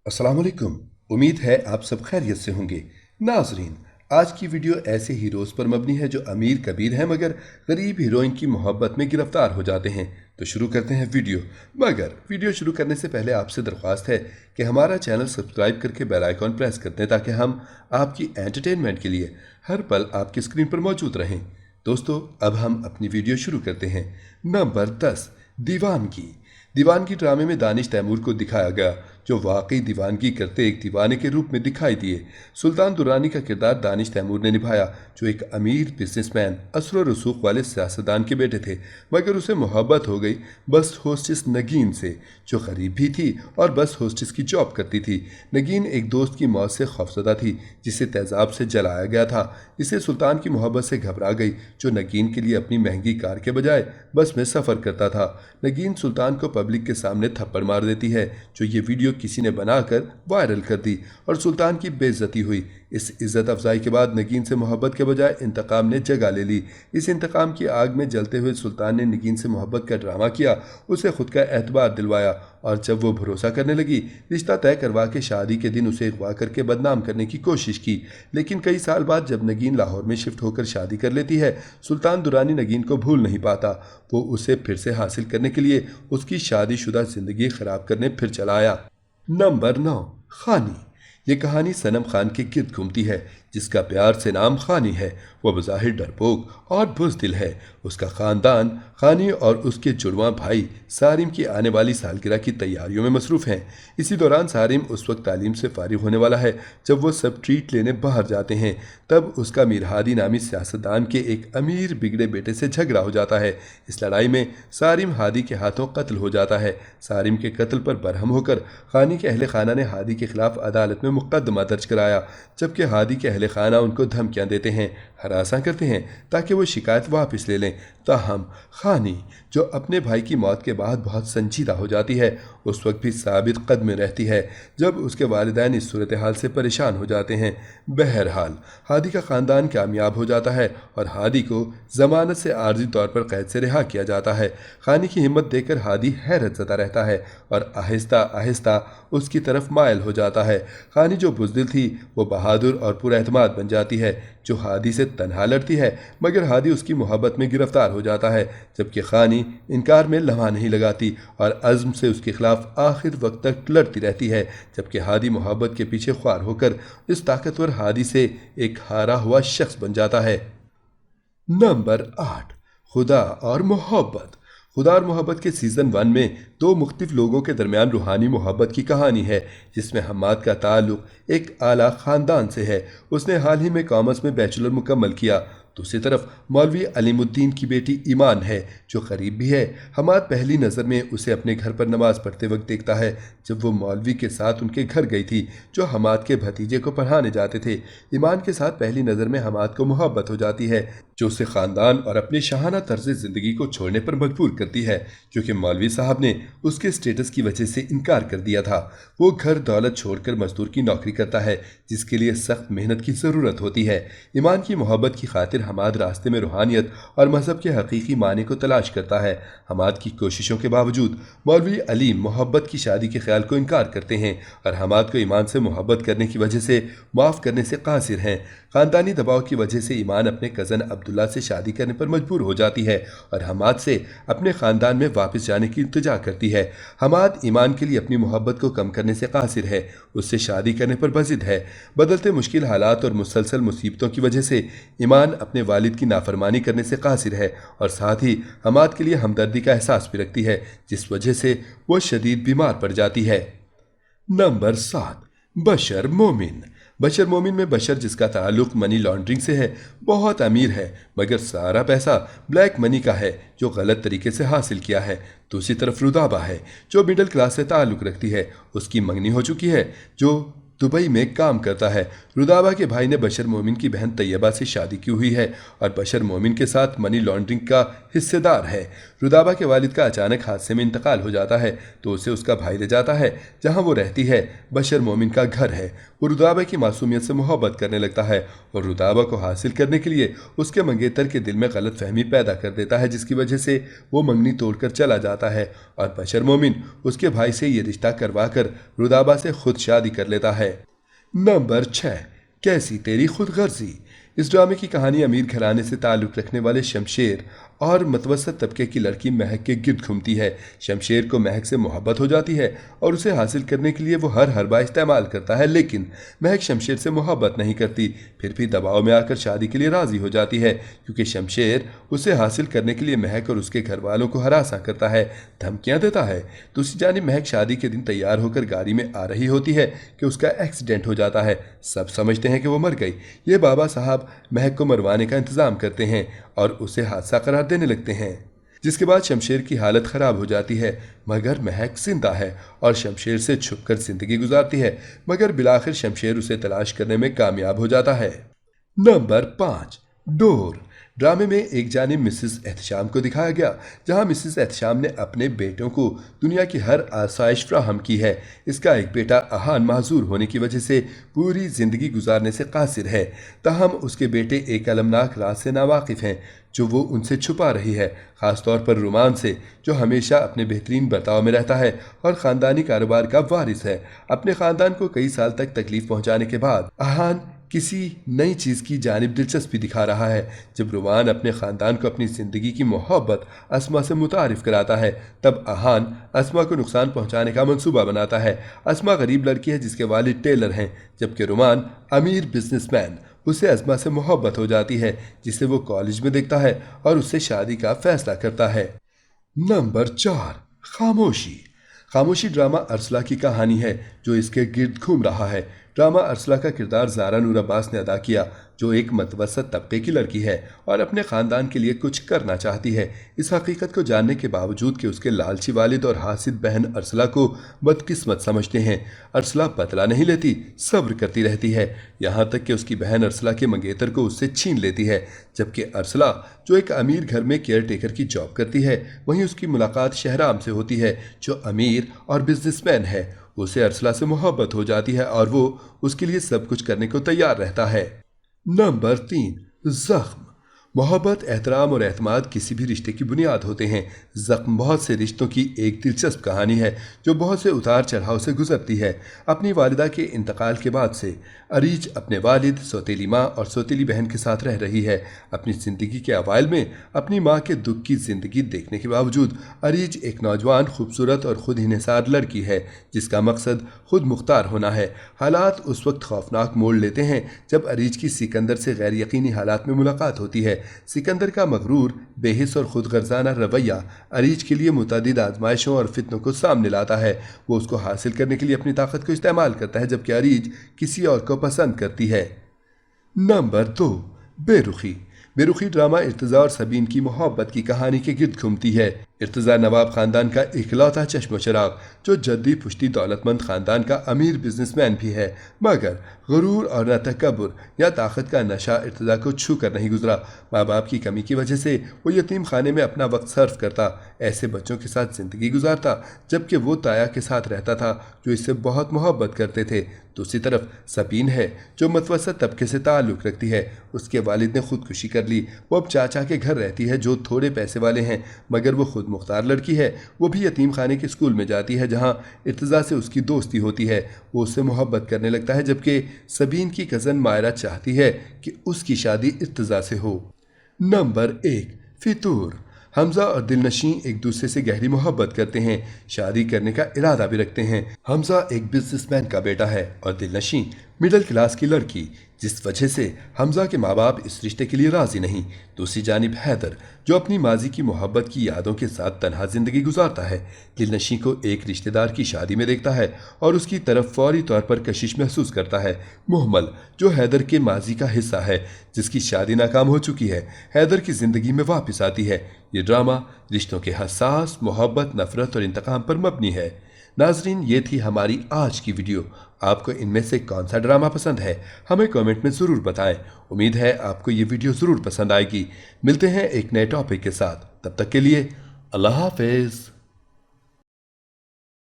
अस्सलाम वालेकुम। उम्मीद है आप सब खैरियत से होंगे। नाजरीन, आज की वीडियो ऐसे हीरोज़ पर मबनी है जो अमीर कबीर हैं मगर गरीब हीरोइन की मोहब्बत में गिरफ्तार हो जाते हैं। तो शुरू करते हैं वीडियो। मगर वीडियो शुरू करने से पहले आपसे दरख्वास्त है कि हमारा चैनल सब्सक्राइब करके बेल आइकॉन प्रेस कर दें ताकि हम आपकी एंटरटेनमेंट के लिए हर पल आपकी स्क्रीन पर मौजूद रहें। दोस्तों, अब हम अपनी वीडियो शुरू करते हैं। नंबर 10, दीवानगी। दीवानगी ड्रामे में दानिश तैमूर को दिखाया गया जो वाकई दीवानगी करते एक दीवाने के रूप में दिखाई दिए। सुल्तान दुरानी का किरदार दानिश तैमूर ने निभाया जो एक अमीर बिजनेसमैन असर और रसूख वाले सियासतदान के बेटे थे, मगर उसे मोहब्बत हो गई बस होस्टेस नगीन से जो गरीब भी थी और बस होस्टेस की जॉब करती थी। नगीन एक दोस्त की मौत से खौफजदा थी जिसे तेजाब से जलाया गया था। इसे सुल्तान की मोहब्बत से घबरा गई जो नगीन के लिए अपनी महंगी कार के बजाय बस में सफ़र करता था। नगीन सुल्तान को पब्लिक के सामने थप्पड़ मार देती है जो ये वीडियो किसी ने बनाकर वायरल कर दी और सुल्तान की बेइज्जती हुई। इस इज्जत अफजाई के बाद नगीन से मोहब्बत के बजाय इंतकाम ने जगह ले ली। इस इंतकाम की आग में जलते हुए सुल्तान ने नगीन से मोहब्बत का ड्रामा किया, उसे खुद का एतबार दिलवाया और जब वो भरोसा करने लगी रिश्ता तय करवा के शादी के दिन उसे अगवा करके बदनाम करने की कोशिश की। लेकिन कई साल बाद जब नगीन लाहौर में शिफ्ट होकर शादी कर लेती है, सुल्तान दुरानी नगीन को भूल नहीं पाता। वो उसे फिर से हासिल करने के लिए उसकी शादीशुदा जिंदगी खराब करने फिर चला आया। नंबर 9, खानी। ये कहानी सनम खान के गिर्द घूमती है जिसका प्यार से नाम खानी है। वह बज़ाहिर डरपोक और बुज़दिल है। उसका ख़ानदान खानी और उसके जुड़वां भाई सारिम की आने वाली सालगिरह की तैयारियों में मसरूफ़ हैं। इसी दौरान सारिम उस वक्त तालीम से फारिग होने वाला है जब वो सब ट्रीट लेने बाहर जाते हैं। तब उसका मीर हादी नामी सियासतदान के एक अमीर बिगड़े बेटे से झगड़ा हो जाता है। इस लड़ाई में सारिम हादी के हाथों कत्ल हो जाता है। सारिम के कत्ल पर बरहम होकर खानी के अहले खाना ने हादी के खिलाफ अदालत में मुकदमा दर्ज कराया, जबकि हादी के अहले खाना उनको धमकियां देते हैं, हरासा करते हैं ताकि वो शिकायत वापस ले लें। ताहम खानी जो अपने भाई की मौत के बाद बहुत संजीदा हो जाती है, उस वक्त भी साबित कदम में रहती है जब उसके वालिदैन इस सूरत हाल से परेशान हो जाते हैं। बहरहाल हादी का ख़ानदान कामयाब हो जाता है और हादी को ज़मानत से आर्जी तौर पर कैद से रिहा किया जाता है। खानी की हिम्मत देखकर हादी हैरत ज़दा रहता है और आहिस्ता आहिस्ता उसकी तरफ मायल हो जाता है। खानी जो बुज़दिल थी वो बहादुर और पुरएतमाद बन जाती है जो हादी से तन्हा लड़ती है, मगर हादी उसकी मोहब्बत में गिरफ्तार हो जाता है, जबकि खानी इनकार में लम्हा नहीं लगाती और अज़्म से उसके खिलाफ आखिर वक्त तक लड़ती रहती है, जबकि हादी मोहब्बत के पीछे ख्वार होकर इस ताकतवर हादी से एक हारा हुआ शख्स बन जाता है। नंबर 8, खुदा और मोहब्बत। खुदा और मोहब्बत के सीज़न 1 में दो मुख्तलिफ लोगों के दरमियान रूहानी मोहब्बत की कहानी है जिसमें हम्माद का ताल्लुक़ एक आला ख़ानदान से है। उसने हाल ही में कॉमर्स में बैचलर मुकम्मल किया। दूसरी तरफ मौलवी अलीमुद्दीन की बेटी ईमान है जो गरीब भी है। हम्माद पहली नज़र में उसे अपने घर पर नमाज़ पढ़ते वक्त देखता है जब वो मौलवी के साथ उनके घर गई थी जो हम्माद के भतीजे को पढ़ाने जाते थे। ईमान के साथ पहली नज़र में हम्माद को मोहब्बत हो जाती है जो उसे ख़ानदान और अपनी शाहाना तर्ज ज़िंदगी को छोड़ने पर मजबूर करती है क्योंकि मौलवी साहब ने उसके स्टेटस की वजह से इनकार कर दिया था। वो घर दौलत छोड़कर मजदूर की नौकरी करता है जिसके लिए सख्त मेहनत की ज़रूरत होती है। ईमान की मोहब्बत की खातिर हम्माद रास्ते में रूहानियत और मज़हब के हकीकी माने को तलाश करता है। हम्माद की कोशिशों के बावजूद मौलवी अलीम मोहब्बत की शादी के ख्याल को इनकार करते हैं और हम्माद को ईमान से मोहब्बत करने की वजह से माफ़ करने से कासिर हैं। ख़ानदानी दबाव की वजह से ईमान अपने कज़न अब्दुल्ला से शादी करने पर मजबूर हो जाती है और हम्माद से अपने ख़ानदान में वापस जाने की इल्तिजा करती है। हम्माद ईमान के लिए अपनी मोहब्बत को कम करने से कासिर है, उससे शादी करने पर बज़िद है। बदलते मुश्किल हालात और मुसलसल मुसीबतों की वजह से ईमान अपने वालिद की नाफरमानी करने से कासिर है और साथ ही हम्माद के लिए हमदर्दी का एहसास भी रखती है जिस वजह से वो शदीद बीमार पड़ जाती है। नंबर 7, बशर मोमिन। बशर मोमिन में बशर जिसका ताल्लुक़ मनी लॉन्ड्रिंग से है बहुत अमीर है मगर सारा पैसा ब्लैक मनी का है जो गलत तरीके से हासिल किया है। दूसरी तरफ रुदाबा है जो मिडिल क्लास से ताल्लुक़ रखती है, उसकी मंगनी हो चुकी है जो दुबई में काम करता है। रुदाबा के भाई ने बशर मोमिन की बहन तैयबा से शादी की हुई है और बशर मोमिन के साथ मनी लॉन्ड्रिंग का हिस्सेदार है। रुदाबा के वालिद का अचानक हादसे में इंतकाल हो जाता है तो उसे उसका भाई ले जाता है। जहां वो रहती है बशर मोमिन का घर है। वो रुदाबा की मासूमियत से मोहब्बत करने लगता है और रुदाबा को हासिल करने के लिए उसके मंगेतर के दिल में गलत फहमी पैदा कर देता है, जिसकी वजह से वो मंगनी तोड़कर चला जाता है और बशर मोमिन उसके भाई से ये रिश्ता करवा कर रुदाबा से खुद शादी कर लेता है। नंबर 6, कैसी तेरी खुदगर्जी। इस ड्रामे की कहानी अमीर घराने से ताल्लुक़ रखने वाले शमशेर और मतवसत तबके की लड़की महक के गिर्द घूमती है। शमशेर को महक से मोहब्बत हो जाती है और उसे हासिल करने के लिए वो हर हरबा इस्तेमाल करता है, लेकिन महक शमशेर से मोहब्बत नहीं करती। फिर भी दबाव में आकर शादी के लिए राज़ी हो जाती है क्योंकि शमशेर उसे हासिल करने के लिए महक और उसके घर वालों को हरासा करता है, धमकियाँ देता है। दूसरी जानिब महक शादी के दिन तैयार होकर गाड़ी में आ रही होती है कि उसका एक्सीडेंट हो जाता है। सब समझते हैं कि वो मर गई। ये बाबा साहब महक को मरवाने का इंतज़ाम करते हैं और उसे हादसा करार देने लगते हैं, जिसके बाद शमशेर की हालत ख़राब हो जाती है। मगर महक जिंदा है और शमशेर से छुपकर ज़िंदगी गुजारती है, मगर बिलाखिर शमशेर उसे तलाश करने में कामयाब हो जाता है। Number 5, door. ड्रामे में एक जानिब मिसेस एहतशाम को दिखाया गया जहां मिसेस एहतशाम ने अपने बेटों को दुनिया की हर आसाइश फ्राहम की है। इसका एक बेटा अहान माजूर होने की वजह से पूरी ज़िंदगी गुजारने से कासिर है, ताहम उसके बेटे एक अलमनाक राज से नावाकिफ़ हैं जो वो उनसे छुपा रही है, ख़ास तौर पर रुमान से जो हमेशा अपने बेहतरीन बर्ताव में रहता है और ख़ानदानी कारोबार का वारिस है। अपने ख़ानदान को कई साल तक तकलीफ़ पहुँचाने के बाद अहान किसी नई चीज़ की जानिब दिलचस्पी दिखा रहा है। जब रुमान अपने ख़ानदान को अपनी ज़िंदगी की मोहब्बत अस्मा से मुतारिफ़ कराता है तब अहान अस्मा को नुकसान पहुंचाने का मंसूबा बनाता है। अस्मा गरीब लड़की है जिसके वालिद टेलर हैं, जबकि रुमान अमीर बिजनेसमैन। उसे अस्मा से मोहब्बत हो जाती है जिसे वो कॉलेज में देखता है और उससे शादी का फैसला करता है। नंबर 4, खामोशी। खामोशी ड्रामा अरसला की कहानी है जो इसके गिर्द घूम रहा है। ड्रामा अरसला का किरदार ज़ारा नूर अब्बास ने अदा किया जो एक मतवसत तबके की लड़की है और अपने ख़ानदान के लिए कुछ करना चाहती है। इस हकीकत को जानने के बावजूद कि उसके लालची वालिद और हासिद बहन अरसला को बदकिस्मत समझते हैं, अरसला बदला नहीं लेती, सब्र करती रहती है, यहाँ तक कि उसकी बहन अरसला के मंगेतर को उससे छीन लेती है। जबकि अरसला जो एक अमीर घर में केयर टेकर की जॉब करती है, वहीं उसकी मुलाकात शहराम से होती है जो अमीर और बिजनेसमैन है। उसे अरसला से मोहब्बत हो जाती है और वो उसके लिए सब कुछ करने को तैयार रहता है। नंबर 3, ज़ख्म। मोहब्बत, एहतराम और एतमाद किसी भी रिश्ते की बुनियाद होते हैं। ज़ख्म बहुत से रिश्तों की एक दिलचस्प कहानी है जो बहुत से उतार चढ़ाव से गुजरती है। अपनी वालिदा के इंतकाल के बाद से अरीज अपने वालिद, सौतेली माँ और सौतेली बहन के साथ रह रही है। अपनी ज़िंदगी के अवाइल में अपनी माँ के दुख की ज़िंदगी देखने के बावजूद अरीज एक नौजवान, खूबसूरत और खुद हिसार लड़की है जिसका मकसद खुद मुख्तार होना है। हालात उस वक्त खौफनाक मोड़ लेते हैं जब अरीज की सिकंदर से गैर यकीनी हालात में मुलाकात होती है। सिकंदर का मगरूर, बेहिस और खुद गर्जाना रवैया अरीज के लिए मुतअद्दिद आजमाइशों और फितनों को सामने लाता है। वो उसको हासिल करने के लिए अपनी ताकत को इस्तेमाल करता है जबकि अरीज किसी और को पसंद करती है। नंबर 2, बेरुखी। बेरुखी ड्रामा इर्तज़ा और सबीन की मोहब्बत की कहानी के गिर्द घूमती है। इर्तज़ा नवाब ख़ानदान का इकलौता चश्म चिराग जो जद्दी पुश्ती दौलतमंद ख़ानदान का अमीर बिजनेसमैन भी है, मगर गुरूर और न तकब्बुर या ताकत का नशा इर्तज़ा को छू कर नहीं गुजरा। माँ बाप की कमी की वजह से वो यतीम खाने में अपना वक्त सर्फ करता, ऐसे बच्चों के साथ ज़िंदगी गुजारता, जबकि वो ताया के साथ रहता था जो इससे बहुत मोहब्बत करते थे। दूसरी तरफ सबीन है जो मतवसत तबके से ताल्लुक़ रखती है। उसके वालिद ने खुदकुशी कर ली। वो अब चाचा के घर रहती है जो थोड़े पैसे वाले हैं, मगर वो खुद मुख्तार लड़की है। वो भी यतीम खाने के स्कूल में जाती है जहाँ इर्तज़ा से उसकी दोस्ती होती है। वो उससे मोहब्बत करने लगता है जबकि सबीन की कज़न मायरा चाहती है कि उसकी शादी इर्तज़ा से हो। नंबर 1, फितूर। हमजा और दिलनशी एक दूसरे से गहरी मोहब्बत करते हैं, शादी करने का इरादा भी रखते हैं। हमजा एक बिजनेसमैन का बेटा है और दिलनशी मिडिल क्लास की लड़की, जिस वजह से हमजा के माँ बाप इस रिश्ते के लिए राज़ी नहीं। दूसरी जानिब हैदर जो अपनी माजी की मोहब्बत की यादों के साथ तन्हा ज़िंदगी गुजारता है, दिलनशी को एक रिश्तेदार की शादी में देखता है और उसकी तरफ फौरी तौर पर कशिश महसूस करता है। मुहम्मल जो हैदर के माजी का हिस्सा है, जिसकी शादी नाकाम हो चुकी है, हैदर की ज़िंदगी में वापस आती है। ये ड्रामा रिश्तों के हसास, मोहब्बत, नफ़रत और इंतकाम पर मबनी है। नाजरीन, ये थी हमारी आज की वीडियो। آپ کو ان میں سے کون سا ڈرامہ پسند ہے ہمیں کامنٹ میں ضرور بتائیں۔ امید ہے آپ کو یہ ویڈیو ضرور پسند آئے گی۔ ملتے ہیں ایک نئے ٹاپک کے ساتھ، تب تک کے لیے اللہ حافظ۔